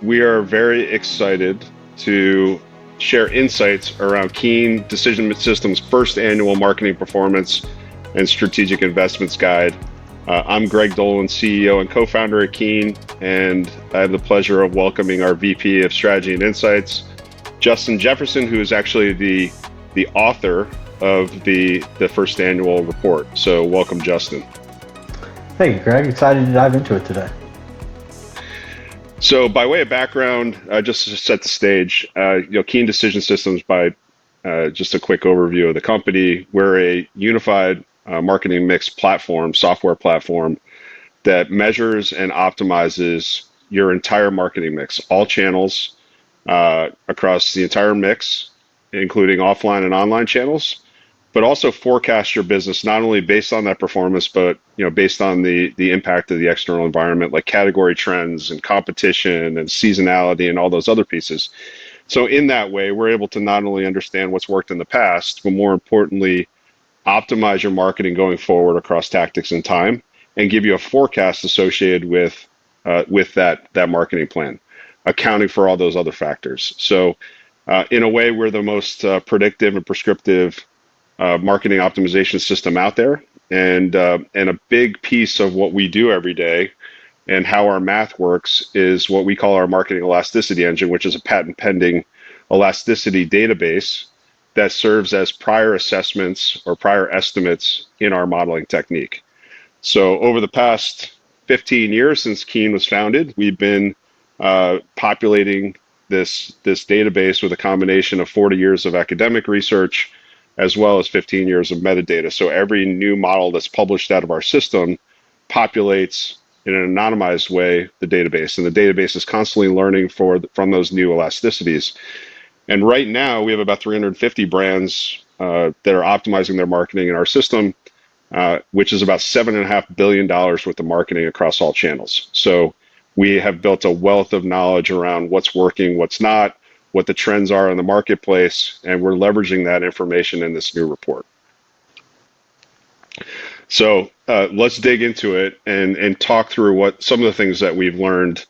we are very excited to share insights around Keen Decision Systems' first annual marketing performance and strategic investments guide. I'm Greg Dolan, CEO and co-founder at Keen, and I have the pleasure of welcoming our VP of Strategy and Insights, Justin Jefferson, who is actually the author of the first annual report. So welcome, Justin. Thank you, Greg. Excited to dive into it today. So by way of background, just to set the stage, Keen Decision Systems, by just a quick overview of the company, we're a unified marketing mix platform, software platform that measures and optimizes your entire marketing mix, all channels across the entire mix, including offline and online channels, but also forecast your business not only based on that performance, but based on the impact of the external environment, like category trends and competition and seasonality and all those other pieces. So in that way, we're able to not only understand what's worked in the past, but more importantly, optimize your marketing going forward across tactics and time, and give you a forecast associated with that marketing plan, accounting for all those other factors. So in a way, we're the most predictive and prescriptive marketing optimization system out there, and a big piece of what we do every day and how our math works is what we call our marketing elasticity engine, which is a patent pending elasticity database that serves as prior assessments or prior estimates in our modeling technique. So over the past 15 years since Keen was founded, we've been populating this database with a combination of 40 years of academic research, as well as 15 years of metadata. So every new model that's published out of our system populates in an anonymized way the database, and the database is constantly learning from those new elasticities. And right now we have about 350 brands that are optimizing their marketing in our system, which is about $7.5 billion worth of marketing across all channels. So we have built a wealth of knowledge around what's working, what's not, what the trends are in the marketplace, and we're leveraging that information in this new report. So let's dig into it and talk through what some of the things that we've learned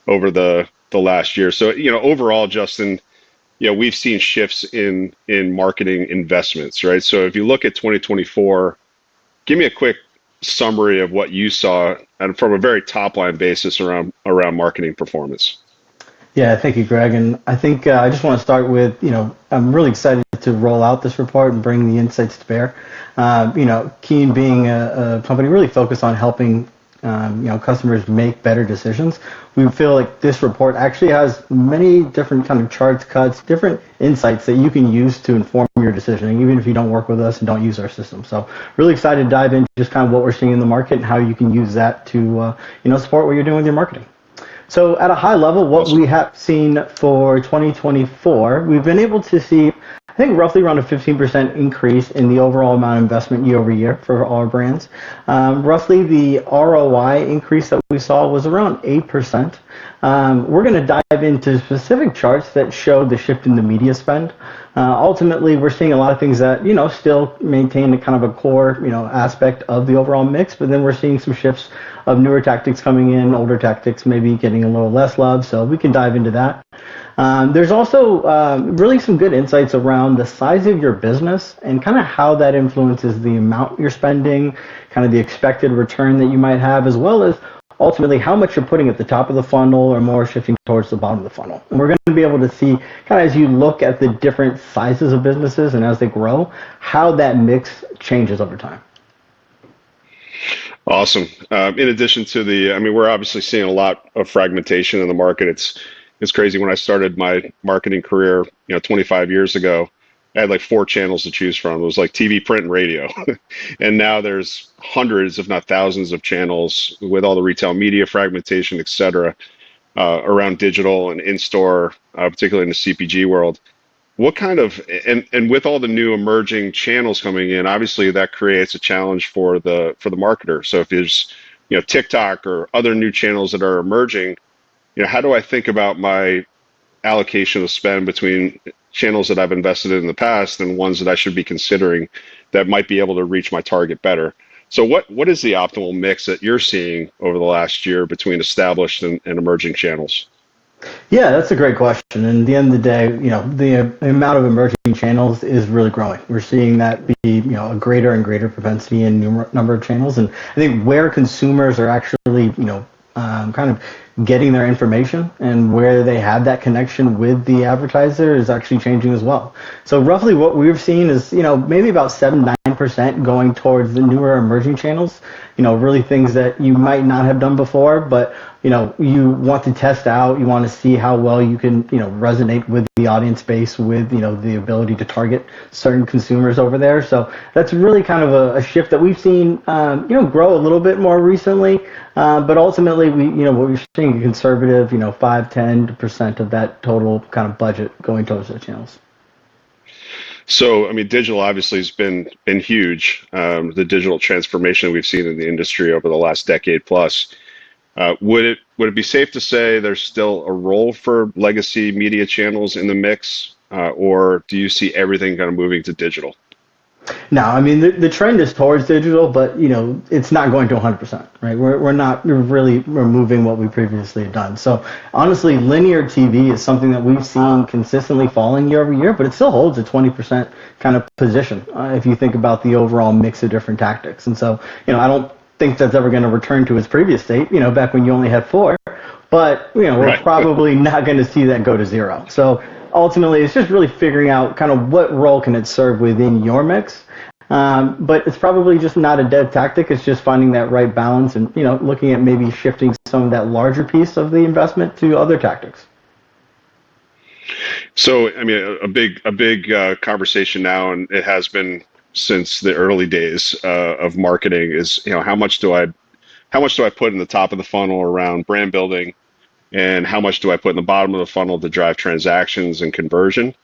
over the last year. So overall, Justin, we've seen shifts in marketing investments, right? So if you look at 2024, give me a quick summary of what you saw and from a very top line basis around marketing performance. Yeah, thank you, Greg. And I think I just want to start with, I'm really excited to roll out this report and bring the insights to bear. Keen being a company really focused on helping, customers make better decisions. We feel like this report actually has many different kind of charts, cuts, different insights that you can use to inform your decisioning, even if you don't work with us and don't use our system. So really excited to dive into just kind of what we're seeing in the market and how you can use that to, support what you're doing with your marketing. So at a high level, what we have seen for 2024, we've been able to see, I think, roughly around a 15% increase in the overall amount of investment year over year for all our brands. Roughly the ROI increase that we saw was around 8%. We're going to dive into specific charts that show the shift in the media spend. Ultimately, we're seeing a lot of things that, still maintain a kind of a core, aspect of the overall mix, but then we're seeing some shifts of newer tactics coming in, older tactics maybe getting a little less love, so we can dive into that. There's also really some good insights around the size of your business and kind of how that influences the amount you're spending, kind of the expected return that you might have, as well as ultimately how much you're putting at the top of the funnel or more shifting towards the bottom of the funnel. And we're going to be able to see, kind of as you look at the different sizes of businesses and as they grow, how that mix changes over time. Awesome. In addition to we're obviously seeing a lot of fragmentation in the market. It's crazy. When I started my marketing career, 25 years ago, I had like 4 channels to choose from. It was like TV, print, and radio. And now there's hundreds, if not thousands, of channels with all the retail media fragmentation, et cetera, around digital and in-store, particularly in the CPG world. What kind of, and with all the new emerging channels coming in, obviously that creates a challenge for the marketer. So if there's, TikTok or other new channels that are emerging, how do I think about my allocation of spend between channels that I've invested in the past and ones that I should be considering that might be able to reach my target better? So what is the optimal mix that you're seeing over the last year between established and emerging channels? Yeah, that's a great question. And at the end of the day, the amount of emerging channels is really growing. We're seeing that be, a greater and greater propensity in number of channels. And I think where consumers are actually, kind of getting their information and where they have that connection with the advertiser is actually changing as well. So roughly what we've seen is, maybe about 7-9% going towards the newer emerging channels, really things that you might not have done before, but you want to test out, you want to see how well you can, resonate with the audience base, with, the ability to target certain consumers over there. So that's really kind of a shift that we've seen, grow a little bit more recently. But ultimately, what we're seeing a conservative, 5-10% of that total kind of budget going towards those channels. So, I mean, digital obviously has been huge. The digital transformation we've seen in the industry over the last decade plus. Would it be safe to say there's still a role for legacy media channels in the mix, or do you see everything kind of moving to digital? No, I mean the trend is towards digital, but it's not going to 100%, right? We're not really removing what we previously had done. So honestly, linear TV is something that we've seen consistently falling year over year, but it still holds a 20% kind of position if you think about the overall mix of different tactics. And so I don't think that's ever going to return to its previous state. Back when you only had four, but we're Right. probably not going to see that go to zero. So ultimately, it's just really figuring out kind of what role can it serve within your mix. But it's probably just not a dead tactic. It's just finding that right balance and looking at maybe shifting some of that larger piece of the investment to other tactics. So, I mean, a big conversation now, and it has been since the early days of marketing is, how much do I put in the top of the funnel around brand building, and how much do I put in the bottom of the funnel to drive transactions and conversion?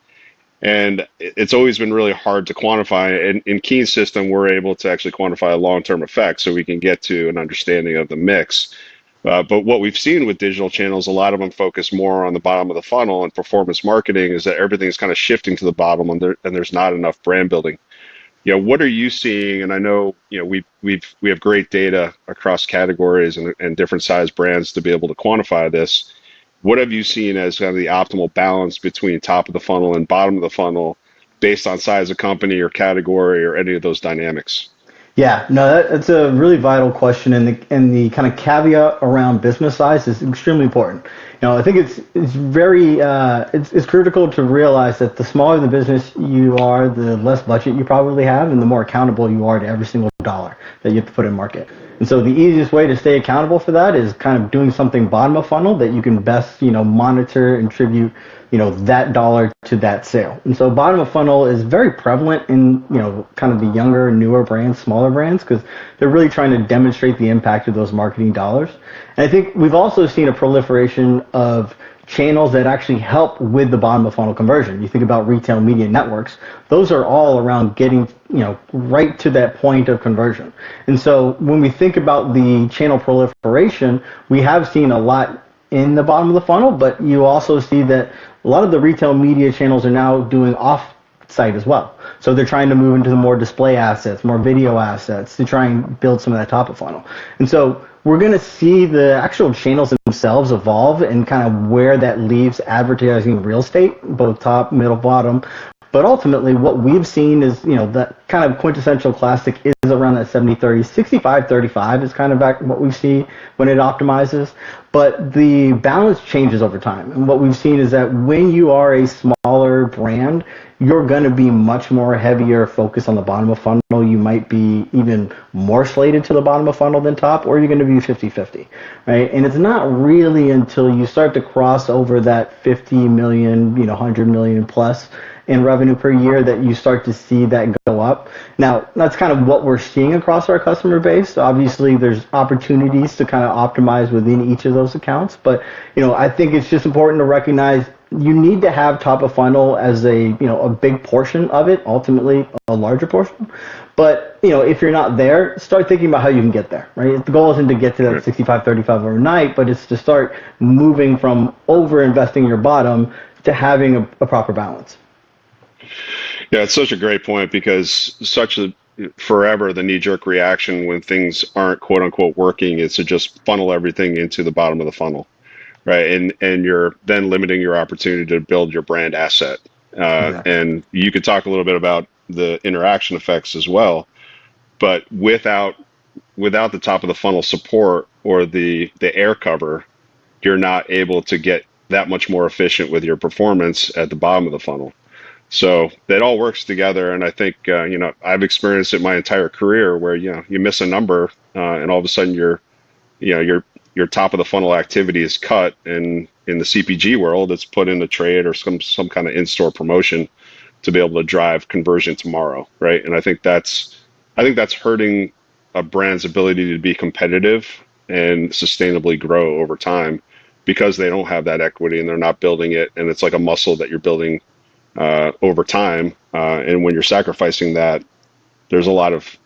And it's always been really hard to quantify. And in Keen's system, we're able to actually quantify a long-term effect so we can get to an understanding of the mix. But what we've seen with digital channels, a lot of them focus more on the bottom of the funnel, and performance marketing is that everything's kind of shifting to the bottom, and there's not enough brand building. What are you seeing? And I know, we have great data across categories and different size brands to be able to quantify this. What have you seen as kind of the optimal balance between top of the funnel and bottom of the funnel based on size of company or category or any of those dynamics? Yeah, no, that's a really vital question, and the kind of caveat around business size is extremely important. I think it's very it's critical to realize that the smaller the business you are, the less budget you probably have, and the more accountable you are to every single dollar that you have to put in market. And so the easiest way to stay accountable for that is kind of doing something bottom of funnel that you can best, monitor and attribute, that dollar to that sale. And so bottom of funnel is very prevalent in, kind of the younger, newer brands, smaller brands, because they're really trying to demonstrate the impact of those marketing dollars. And I think we've also seen a proliferation of channels that actually help with the bottom of funnel conversion. You think about retail media networks, those are all around getting, right to that point of conversion. And so when we think about the channel proliferation, we have seen a lot in the bottom of the funnel, but you also see that a lot of the retail media channels are now doing off site as well. So they're trying to move into the more display assets, more video assets to try and build some of that top of funnel. And so we're going to see the actual channels themselves evolve and kind of where that leaves advertising real estate, both top, middle, bottom. But ultimately, what we've seen is, that kind of quintessential classic is around that 70-30. 65-35 is kind of back what we see when it optimizes. But the balance changes over time. And what we've seen is that when you are a smaller brand, you're going to be much more heavier focused on the bottom of funnel. You might be even more slated to the bottom of funnel than top, or you're going to be 50-50, right? And it's not really until you start to cross over that 50 million, 100 million plus in revenue per year that you start to see that go up. Now, that's kind of what we're seeing across our customer base. Obviously, there's opportunities to kind of optimize within each of those accounts, but I think it's just important to recognize you need to have top of funnel as a big portion of it, ultimately a larger portion. But if you're not there, start thinking about how you can get there, right? The goal isn't to get to that 65-35 overnight, but it's to start moving from over investing your bottom to having a proper balance. Yeah, it's such a great point because forever the knee-jerk reaction when things aren't quote unquote working is to just funnel everything into the bottom of the funnel, right? And you're then limiting your opportunity to build your brand asset. Exactly. And you could talk a little bit about the interaction effects as well, but without the top of the funnel support or the air cover, you're not able to get that much more efficient with your performance at the bottom of the funnel. So that all works together, and I think I've experienced it my entire career where you miss a number, and all of a sudden your top of the funnel activity is cut, and in the CPG world, it's put in a trade or some kind of in-store promotion to be able to drive conversion tomorrow, right? And I think that's hurting a brand's ability to be competitive and sustainably grow over time because they don't have that equity and they're not building it, and it's like a muscle that you're building over time. And when you're sacrificing that, there's a lot of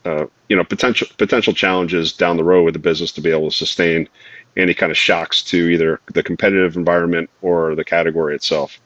potential challenges down the road with the business to be able to sustain any kind of shocks to either the competitive environment or the category itself.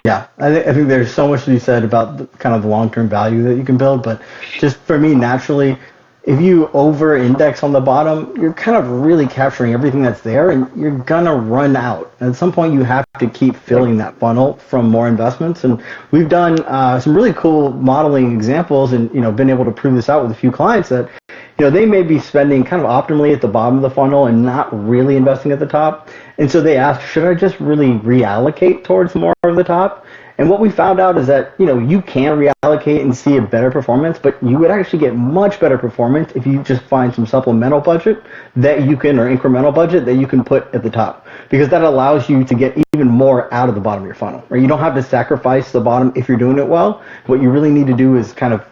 Yeah, I think there's so much to be said about kind of the long-term value that you can build, but just for me, naturally, if you over-index on the bottom, you're kind of really capturing everything that's there, and you're gonna run out. At some point, you have to keep Yep. filling that funnel from more investments, and we've done some really cool modeling examples, and been able to prove this out with a few clients that they may be spending kind of optimally at the bottom of the funnel and not really investing at the top. And so they asked, should I just really reallocate towards more of the top? And what we found out is that, you can reallocate and see a better performance, but you would actually get much better performance if you just find some supplemental budget that you can, or incremental budget that you can put at the top, because that allows you to get even more out of the bottom of your funnel, right? You don't have to sacrifice the bottom if you're doing it well. What you really need to do is kind of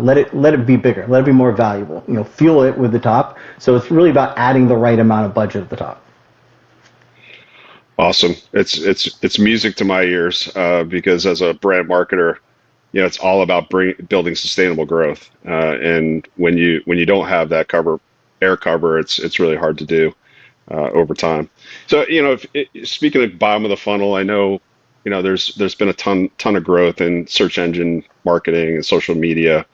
let it be bigger, let it be more valuable. Fuel it with the top. So it's really about adding the right amount of budget at the top. Awesome. It's music to my ears because as a brand marketer, it's all about building sustainable growth. And when you don't have that air cover, it's really hard to do over time. So speaking of bottom of the funnel, I know there's been a ton of growth in search engine marketing and social media.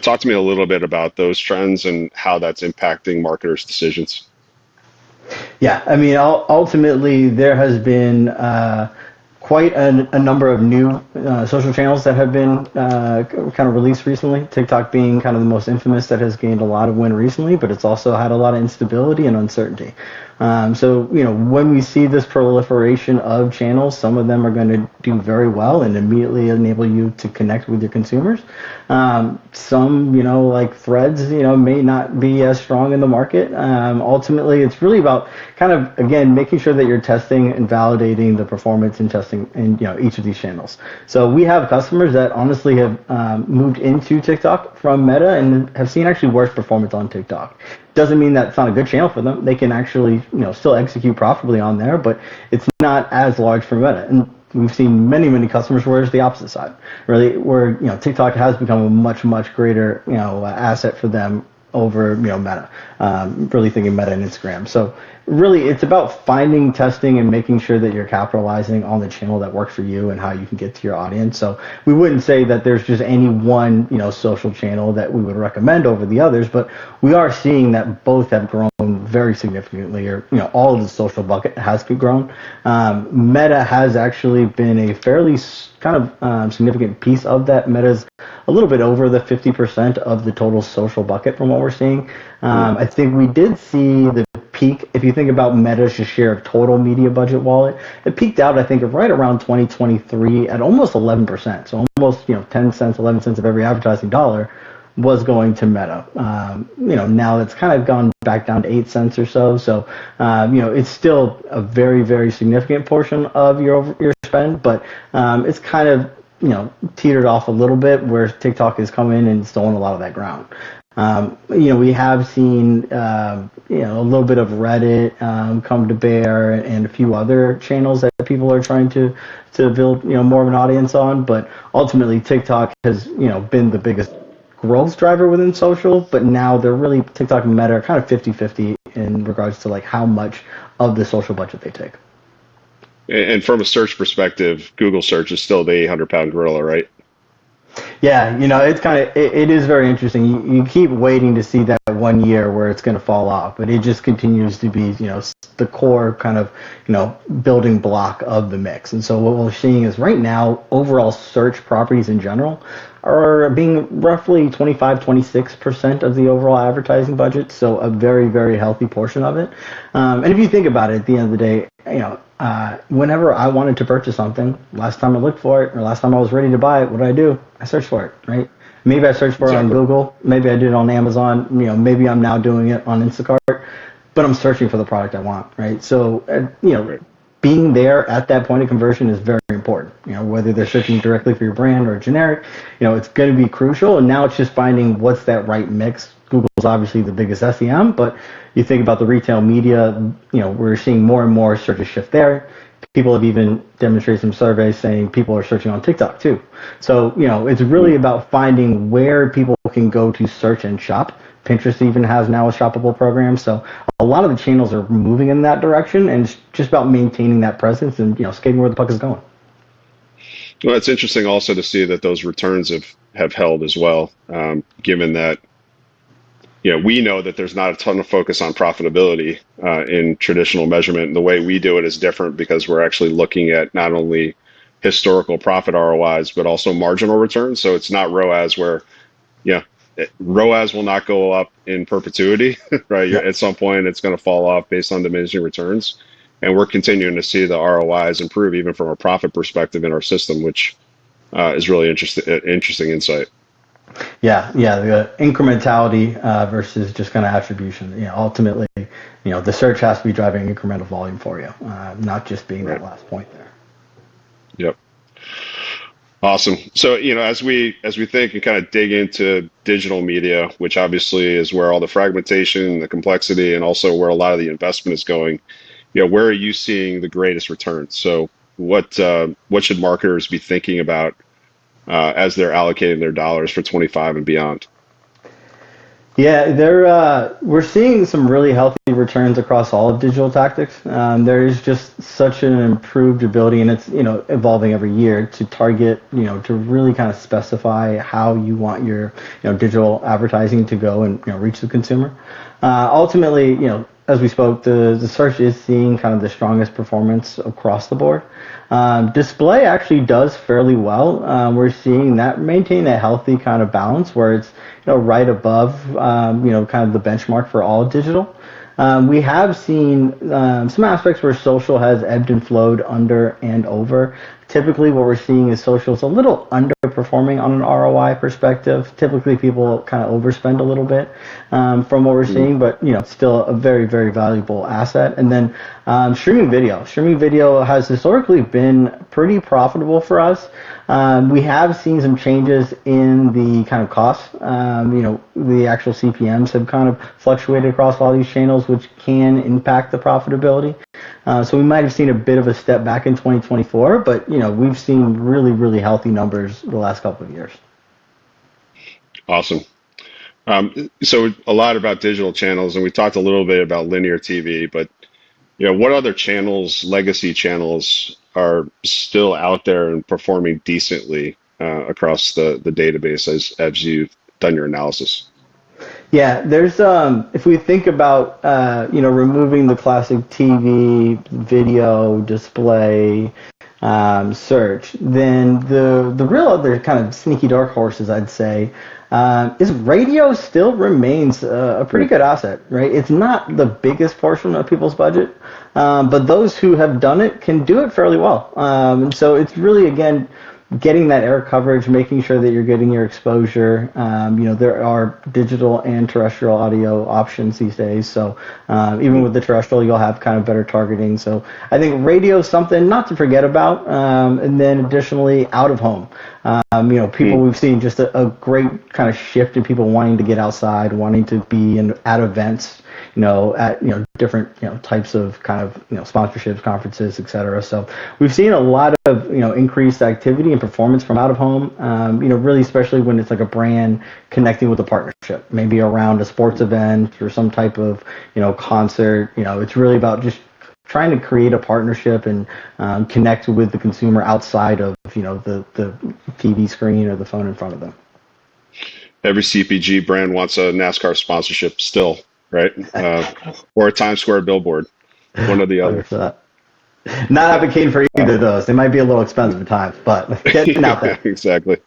Talk to me a little bit about those trends and how that's impacting marketers' decisions. Yeah, I mean, ultimately, there has been quite a number of new social channels that have been kind of released recently. TikTok being kind of the most infamous that has gained a lot of wind recently, but it's also had a lot of instability and uncertainty. So, when we see this proliferation of channels, some of them are going to do very well and immediately enable you to connect with your consumers. Some, like Threads, may not be as strong in the market. Ultimately, it's really about kind of, again, making sure that you're testing and validating the performance and testing in, each of these channels. So we have customers that honestly have moved into TikTok from Meta and have seen actually worse performance on TikTok. Doesn't mean that it's not a good channel for them. They can actually, still execute profitably on there, but it's not as large for Meta. And we've seen many, many customers where it's the opposite side, really, where TikTok has become a much, much greater asset for them over Meta. Really thinking Meta and Instagram. So really, it's about finding, testing, and making sure that you're capitalizing on the channel that works for you and how you can get to your audience. So we wouldn't say that there's just any one social channel that we would recommend over the others, but we are seeing that both have grown very significantly, or all of the social bucket has grown. Meta has actually been a fairly kind of significant piece of that. Meta's a little bit over the 50% of the total social bucket from what we're seeing. I think we did see the peak, if you think about Meta's share of total media budget wallet, it peaked out, I think, right around 2023 at almost 11%. So almost 10 cents, 11 cents of every advertising dollar was going to Meta. Now it's kind of gone back down to 8 cents or so. So, it's still a very, very significant portion of your spend, but it's kind of, teetered off a little bit where TikTok has come in and stolen a lot of that ground. We have seen, a little bit of Reddit come to bear, and a few other channels that people are trying to build, more of an audience on. But ultimately, TikTok has, been the biggest growth driver within social, but now they're really, TikTok and Meta are kind of 50-50 in regards to like how much of the social budget they take. And from a search perspective, Google search is still the 800-pound gorilla, right? Yeah, it's it is very interesting. You keep waiting to see that one year where it's going to fall off, but it just continues to be, the core kind of, building block of the mix. And so what we're seeing is right now, overall search properties in general are being roughly 25, 26% of the overall advertising budget. So a very, very healthy portion of it. And if you think about it, at the end of the day, whenever I wanted to purchase something, last time I looked for it or last time I was ready to buy it, what did I do? I searched for it, right? Maybe I searched for it on Google. Maybe I did it on Amazon. Maybe I'm now doing it on Instacart, but I'm searching for the product I want, right? So, being there at that point of conversion is very important. Whether they're searching directly for your brand or generic, it's going to be crucial. And now it's just finding what's that right mix. Google's obviously the biggest SEM, but you think about the retail media, we're seeing more and more searches shift there. People have even demonstrated some surveys saying people are searching on TikTok too. So, it's really about finding where people can go to search and shop. Pinterest even has now a shoppable program. So a lot of the channels are moving in that direction, and it's just about maintaining that presence and, skating where the puck is going. Well, it's interesting also to see that those returns have held as well, given that we know that there's not a ton of focus on profitability in traditional measurement. And the way we do it is different because we're actually looking at not only historical profit ROIs, but also marginal returns. So it's not ROAS where, ROAS will not go up in perpetuity, right? Yeah. At some point, it's going to fall off based on diminishing returns. And we're continuing to see the ROIs improve even from a profit perspective in our system, which is really interesting insight. Yeah, the incrementality versus just kind of attribution. Ultimately, the search has to be driving incremental volume for you, not just being that last point there. Yep. Awesome. So, as we think and kind of dig into digital media, which obviously is where all the fragmentation, the complexity, and also where a lot of the investment is going, where are you seeing the greatest returns? So what should marketers be thinking about as they're allocating their dollars for 25 and beyond? Yeah, we're seeing some really healthy returns across all of digital tactics. There is just such an improved ability, and it's evolving every year to target, to really kind of specify how you want your digital advertising to go and reach the consumer. Ultimately, as we spoke, the search is seeing kind of the strongest performance across the board. Display actually does fairly well. We're seeing that maintain a healthy kind of balance where it's right above kind of the benchmark for all digital. We have seen some aspects where social has ebbed and flowed under and over. Typically, what we're seeing is social is a little underperforming on an ROI perspective. Typically, people kind of overspend a little bit from what we're seeing, but it's still a very, very valuable asset. And then streaming video. Streaming video has historically been pretty profitable for us. We have seen some changes in the kind of costs. The actual CPMs have kind of fluctuated across all these channels, which can impact the profitability. So we might have seen a bit of a step back in 2024, but we've seen really, really healthy numbers the last couple of years. Awesome. So a lot about digital channels, and we talked a little bit about linear TV, but what other channels, legacy channels, are still out there and performing decently across the database as you've done your analysis? Yeah, there's if we think about removing the classic TV, video, display, search, then the real other kind of sneaky dark horses, I'd say, is radio still remains a pretty good asset, right? It's not the biggest portion of people's budget, but those who have done it can do it fairly well. And so it's really, again, getting that air coverage, making sure that you're getting your exposure. There are digital and terrestrial audio options these days. So even with the terrestrial, you'll have kind of better targeting. So I think radio is something not to forget about. And then additionally, out of home. People, we've seen just a great kind of shift in people wanting to get outside, wanting to be at events, at different types of kind of sponsorships, conferences, et cetera. So we've seen a lot of increased activity and performance from out of home. Really, especially when it's like a brand connecting with a partnership, maybe around a sports event or some type of concert. It's really about just trying to create a partnership and connect with the consumer outside of the TV screen or the phone in front of them. Every CPG brand wants a NASCAR sponsorship still, right? Or a Times Square billboard, one or the other. Not advocating for either of those. They might be a little expensive at times, but getting out there. Exactly.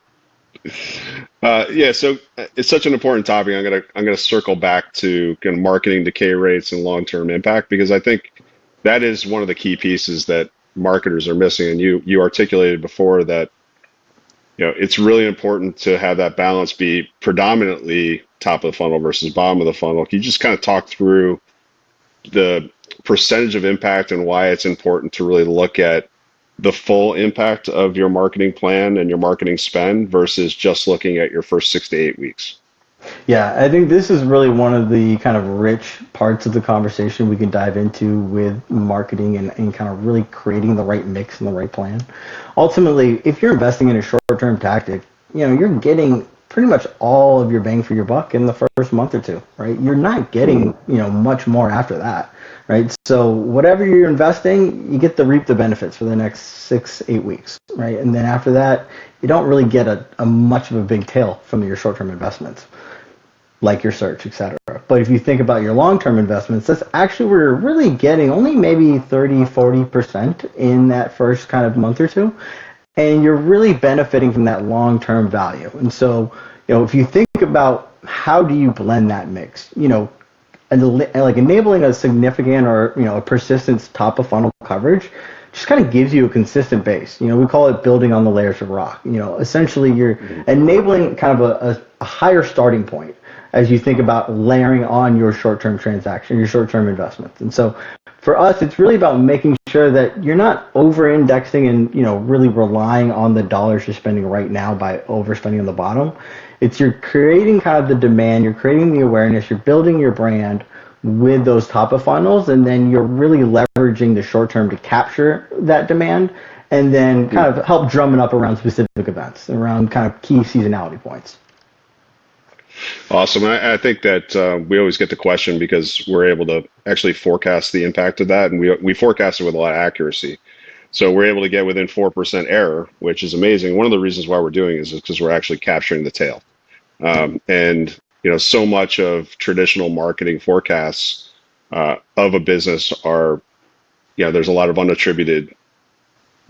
So it's such an important topic. I'm gonna circle back to kind of marketing decay rates and long-term impact, because I think that is one of the key pieces that marketers are missing. And you articulated before that it's really important to have that balance be predominantly top of the funnel versus bottom of the funnel. Can you just kind of talk through the percentage of impact and why it's important to really look at the full impact of your marketing plan and your marketing spend versus just looking at your first 6 to 8 weeks? Yeah, I think this is really one of the kind of rich parts of the conversation we can dive into with marketing and kind of really creating the right mix and the right plan. Ultimately, if you're investing in a short-term tactic, you're getting pretty much all of your bang for your buck in the first month or two, right? You're not getting, much more after that, right? So whatever you're investing, you get to reap the benefits for the next 6, 8 weeks, right? And then after that, you don't really get a much of a big tail from your short-term investments, like your search, etc. But if you think about your long-term investments, that's actually where you're really getting only maybe 30-40% in that first kind of month or two. And you're really benefiting from that long-term value. And so, if you think about how do you blend that mix, like enabling a significant or, a persistent top of funnel coverage just kind of gives you a consistent base. We call it building on the layers of rock. Essentially you're enabling kind of a higher starting point as you think about layering on your short-term transaction, your short-term investments. And so for us, it's really about making sure that you're not over-indexing and, really relying on the dollars you're spending right now by overspending on the bottom. It's you're creating kind of the demand, you're creating the awareness, you're building your brand with those top of funnels, and then you're really leveraging the short term to capture that demand and then kind of help drum it up around specific events, around kind of key seasonality points. Awesome. I think that we always get the question because we're able to actually forecast the impact of that, and we forecast it with a lot of accuracy. So we're able to get within 4% error, which is amazing. One of the reasons why we're doing is because we're actually capturing the tail. And so much of traditional marketing forecasts of a business are, there's a lot of unattributed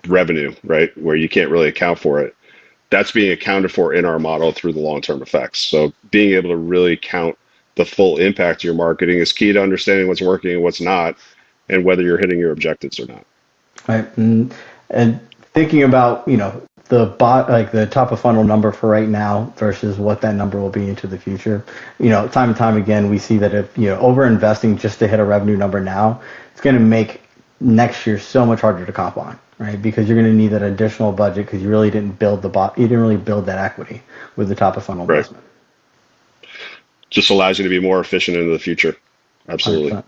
revenue, right, where you can't really account for it. That's being accounted for in our model through the long-term effects. So being able to really count the full impact of your marketing is key to understanding what's working and what's not, and whether you're hitting your objectives or not. Right, and thinking about the top of funnel number for right now versus what that number will be into the future. Time and time again, we see that if over investing just to hit a revenue number now, it's going to make next year so much harder to comp on, right? Because you're going to need that additional budget because you really didn't build you didn't really build that equity with the top of funnel investment. Just allows you to be more efficient into the future. Absolutely. 100%.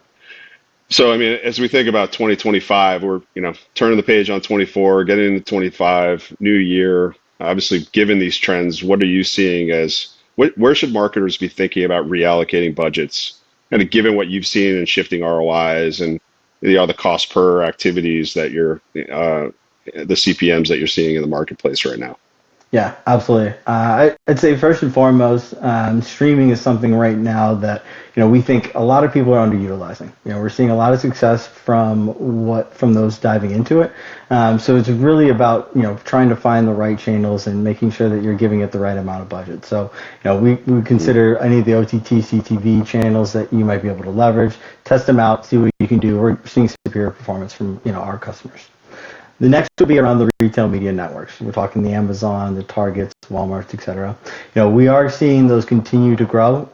So, as we think about 2025, we're, turning the page on 24, getting into 25, new year. Obviously, given these trends, what are you seeing as, where should marketers be thinking about reallocating budgets? Kind of given what you've seen in shifting ROIs and the cost per activities that the CPMs that you're seeing in the marketplace right now? Yeah, absolutely. I'd say first and foremost, streaming is something right now that we think a lot of people are underutilizing. We're seeing a lot of success from those diving into it. So it's really about trying to find the right channels and making sure that you're giving it the right amount of budget. So we consider any of the OTT CTV channels that you might be able to leverage, test them out, see what you can do. We're seeing superior performance from our customers. The next will be around the retail media networks. We're talking the Amazon, the Targets, Walmarts, et cetera. We are seeing those continue to grow.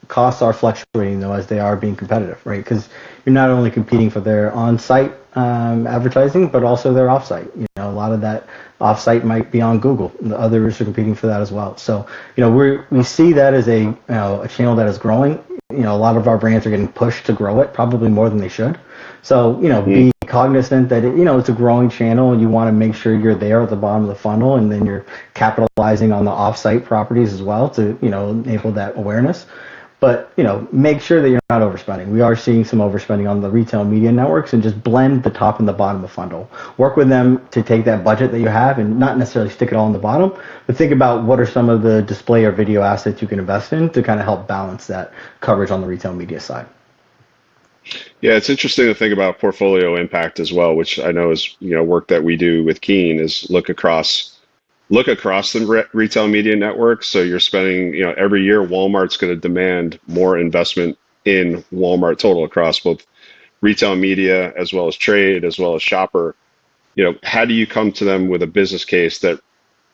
Costs are fluctuating though as they are being competitive, right? Because you're not only competing for their on-site advertising, but also their off-site. A lot of that off-site might be on Google. The others are competing for that as well. So we see that as a channel that is growing. A lot of our brands are getting pushed to grow it, probably more than they should. So be cognizant that it's a growing channel, and you want to make sure you're there at the bottom of the funnel, and then you're capitalizing on the off-site properties as well to enable that awareness. but make sure that you're not overspending. We are seeing some overspending on the retail media networks, and just blend the top and the bottom of the funnel. Work with them to take that budget that you have and not necessarily stick it all in the bottom, but think about what are some of the display or video assets you can invest in to kind of help balance that coverage on the retail media side. Yeah, it's interesting to think about portfolio impact as well, which I know is work that we do with Keen, is look across the retail media network. So you're spending, every year Walmart's going to demand more investment in Walmart total across both retail media as well as trade as well as shopper. How do you come to them with a business case that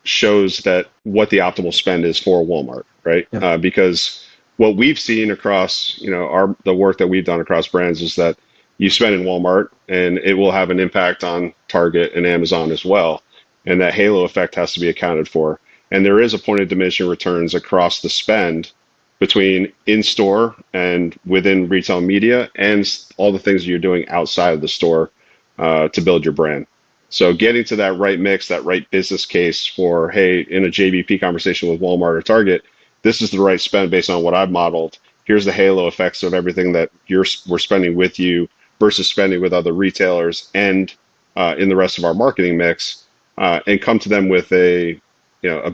shows that what the optimal spend is for Walmart, right? Yep. Because what we've seen across, the work that we've done across brands is that you spend in Walmart and it will have an impact on Target and Amazon as well. And that halo effect has to be accounted for. And there is a point of diminishing returns across the spend between in-store and within retail media and all the things you're doing outside of the store to build your brand. So getting to that right mix, that right business case for, hey, in a JBP conversation with Walmart or Target, this is the right spend based on what I've modeled. Here's the halo effects of everything that we're spending with you versus spending with other retailers and in the rest of our marketing mix. And come to them with a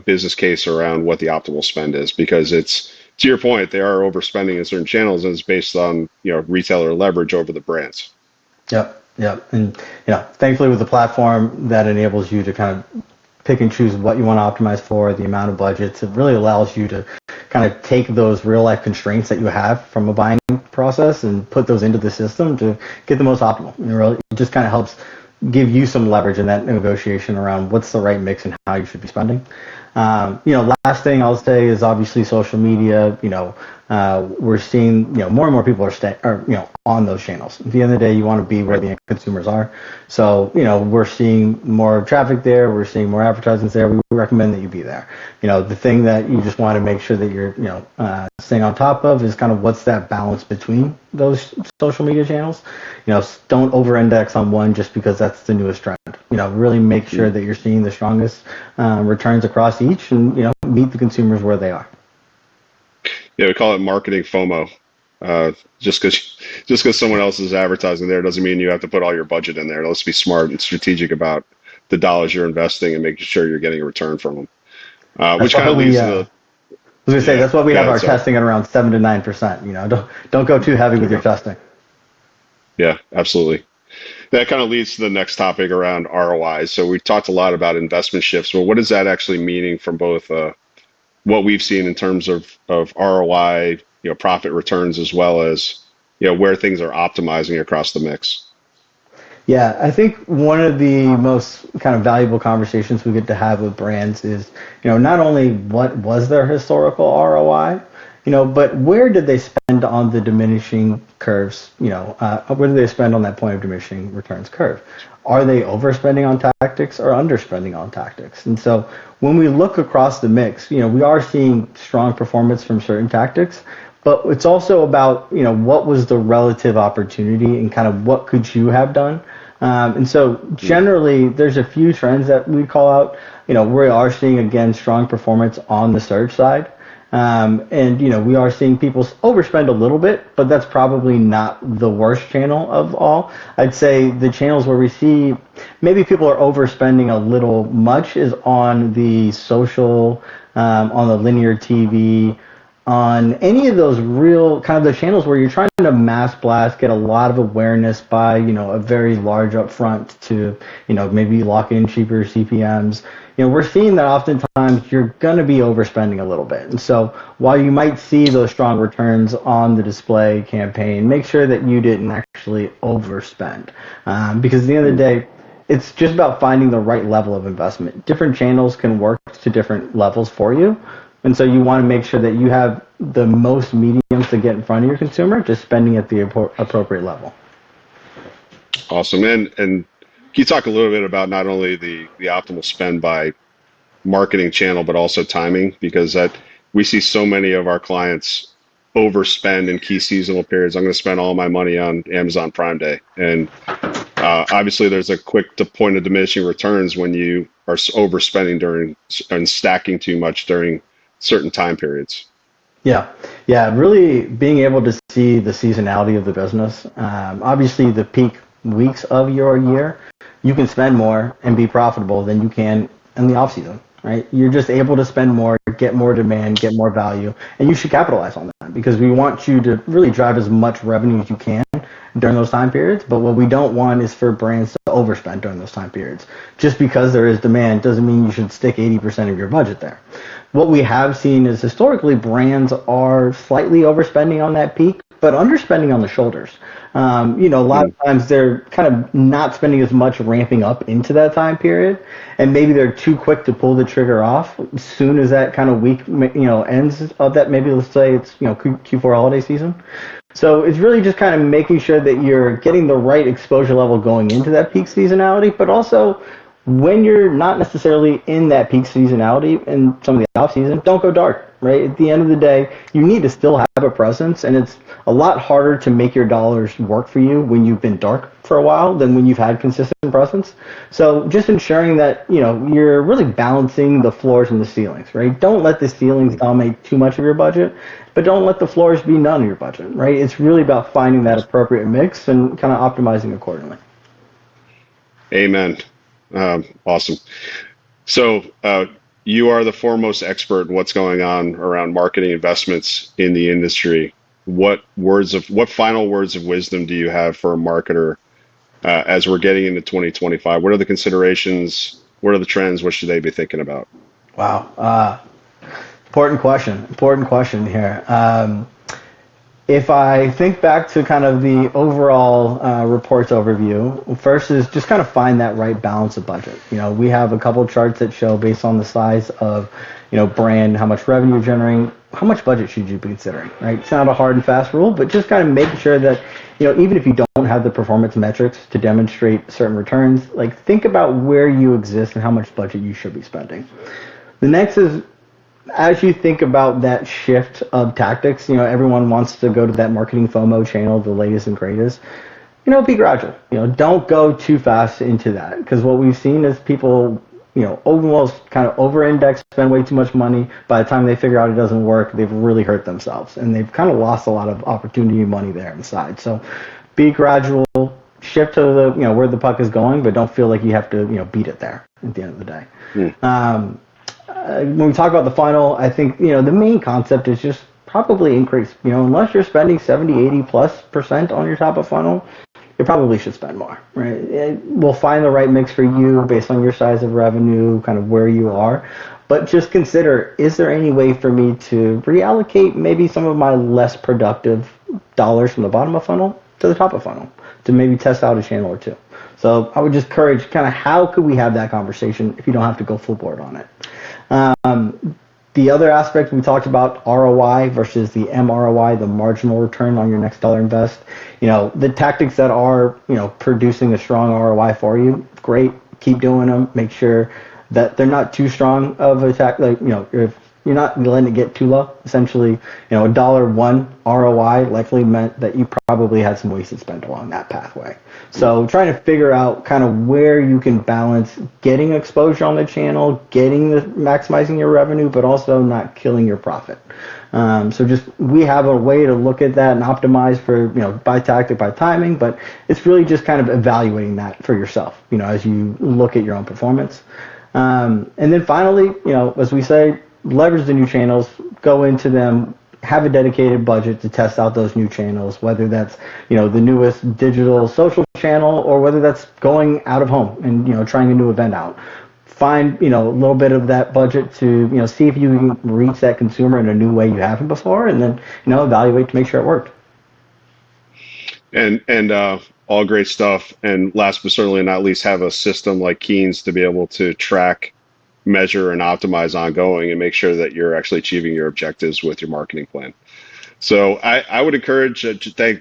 business case around what the optimal spend is, because it's, to your point, they are overspending in certain channels, and it's based on retailer leverage over the brands. Yep. And thankfully with the platform that enables you to kind of pick and choose what you want to optimize for, the amount of budgets, it really allows you to kind of take those real life constraints that you have from a buying process and put those into the system to get the most optimal. It just kind of helps give you some leverage in that negotiation around what's the right mix and how you should be spending. Last thing I'll say is obviously social media. We're seeing more and more people are on those channels. At the end of the day, you want to be where the consumers are. So we're seeing more traffic there. We're seeing more advertisements there. We recommend that you be there. The thing that you just want to make sure that you're staying on top of is kind of what's that balance between those social media channels. Don't over-index on one just because that's the newest trend. Really make sure that you're seeing the strongest returns across each, and meet the consumers where they are. Yeah, we call it marketing FOMO. Just because someone else is advertising there doesn't mean you have to put all your budget in there. Let's be smart and strategic about the dollars you're investing and making sure you're getting a return from them. Which kind of leads to the. I was going to say that's why we have our testing at around 7 to 9%. Don't go too heavy with your testing. Yeah, absolutely. That kind of leads to the next topic around ROI. So we talked a lot about investment shifts. Well, what is that actually meaning from both what we've seen in terms of ROI, profit returns, as well as where things are optimizing across the mix? Yeah, I think one of the most kind of valuable conversations we get to have with brands is, not only what was their historical ROI, but where did they spend on the diminishing curves? Where did they spend on that point of diminishing returns curve? Are they overspending on tactics or underspending on tactics? And so when we look across the mix, we are seeing strong performance from certain tactics, but it's also about, what was the relative opportunity and kind of what could you have done? And so generally there's a few trends that we call out. We are seeing, again, strong performance on the search side. And we are seeing people overspend a little bit, but that's probably not the worst channel of all. I'd say the channels where we see maybe people are overspending a little much is on the social, on the linear TV, on any of those real kind of the channels where you're trying to mass blast, get a lot of awareness by, a very large upfront to, maybe lock in cheaper CPMs. We're seeing that oftentimes you're going to be overspending a little bit. And so while you might see those strong returns on the display campaign, make sure that you didn't actually overspend. Because at the end of the day, it's just about finding the right level of investment. Different channels can work to different levels for you. And so you want to make sure that you have the most mediums to get in front of your consumer, just spending at the appropriate level. Awesome. And can you talk a little bit about not only the optimal spend by marketing channel, but also timing? Because we see so many of our clients overspend in key seasonal periods. I'm going to spend all my money on Amazon Prime Day. And obviously there's a quick point of diminishing returns when you are overspending and stacking too much during certain time periods. Yeah, yeah, really being able to see the seasonality of the business. Obviously, the peak weeks of your year, you can spend more and be profitable than you can in the off season, right? You're just able to spend more, get more demand, get more value, and you should capitalize on that because we want you to really drive as much revenue as you can during those time periods. But what we don't want is for brands to overspend during those time periods. Just because there is demand doesn't mean you should stick 80% of your budget there. What we have seen is historically brands are slightly overspending on that peak, but underspending on the shoulders. A lot of times they're kind of not spending as much ramping up into that time period, and maybe they're too quick to pull the trigger off as soon as that kind of week, ends of that. Maybe let's say it's Q4 holiday season. So it's really just kind of making sure that you're getting the right exposure level going into that peak seasonality, but also when you're not necessarily in that peak seasonality and some of the off season, don't go dark, right? At the end of the day, you need to still have a presence, and it's a lot harder to make your dollars work for you when you've been dark for a while than when you've had consistent presence. So just ensuring that, you're really balancing the floors and the ceilings, right? Don't let the ceilings dominate too much of your budget, but don't let the floors be none of your budget, right? It's really about finding that appropriate mix and kind of optimizing accordingly. Amen. Awesome. So you are the foremost expert in what's going on around marketing investments in the industry. What final words of wisdom do you have for a marketer as we're getting into 2025? What are the considerations? What are the trends? What should they be thinking about? Wow. Important question here. If I think back to kind of the overall reports overview, first is just kind of find that right balance of budget. We have a couple of charts that show based on the size of, brand, how much revenue you're generating, how much budget should you be considering, right? It's not a hard and fast rule, but just kind of making sure that, even if you don't have the performance metrics to demonstrate certain returns, like think about where you exist and how much budget you should be spending. The next is, as you think about that shift of tactics, everyone wants to go to that marketing FOMO channel, the latest and greatest. Be gradual. Don't go too fast into that, because what we've seen is people, almost kind of over-index, spend way too much money. By the time they figure out it doesn't work, they've really hurt themselves, and they've kind of lost a lot of opportunity and money there inside. So, be gradual. Shift to the, where the puck is going, but don't feel like you have to, beat it there at the end of the day. When we talk about the funnel, I think, the main concept is just probably increase. Unless you're spending 70, 80+% on your top of funnel, you probably should spend more, right? We'll find the right mix for you based on your size of revenue, kind of where you are. But just consider, is there any way for me to reallocate maybe some of my less productive dollars from the bottom of funnel to the top of funnel to maybe test out a channel or two? So I would just encourage kind of how could we have that conversation if you don't have to go full board on it. The other aspect we talked about, ROI versus the MROI, the marginal return on your next dollar invest. The tactics that are, producing a strong ROI for you, great, keep doing them. Make sure that they're not too strong of a tact. Like, if you're not letting it get too low, essentially, $1 ROI likely meant that you probably had some wasted spend along that pathway. So trying to figure out kind of where you can balance getting exposure on the channel, maximizing your revenue, but also not killing your profit. So we have a way to look at that and optimize for, by tactic, by timing, but it's really just kind of evaluating that for yourself, as you look at your own performance. And then finally, as we say, leverage the new channels, go into them, have a dedicated budget to test out those new channels, whether that's, the newest digital social channel or whether that's going out of home and, trying a new event out. Find, a little bit of that budget to, see if you can reach that consumer in a new way you haven't before, and then, evaluate to make sure it worked. And all great stuff. And last but certainly not least, have a system like Keen's to be able to track, measure, and optimize ongoing and make sure that you're actually achieving your objectives with your marketing plan. So I would encourage,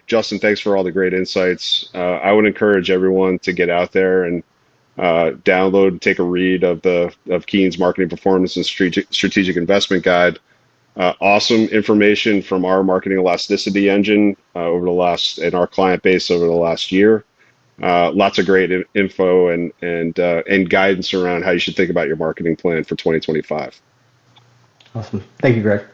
Justin, thanks for all the great insights. I would encourage everyone to get out there and download and take a read of Keen's Marketing Performance and Strategic Investment Guide. Awesome information from our marketing elasticity engine in our client base over the last year. Lots of great info and guidance around how you should think about your marketing plan for 2025. Awesome. Thank you, Greg.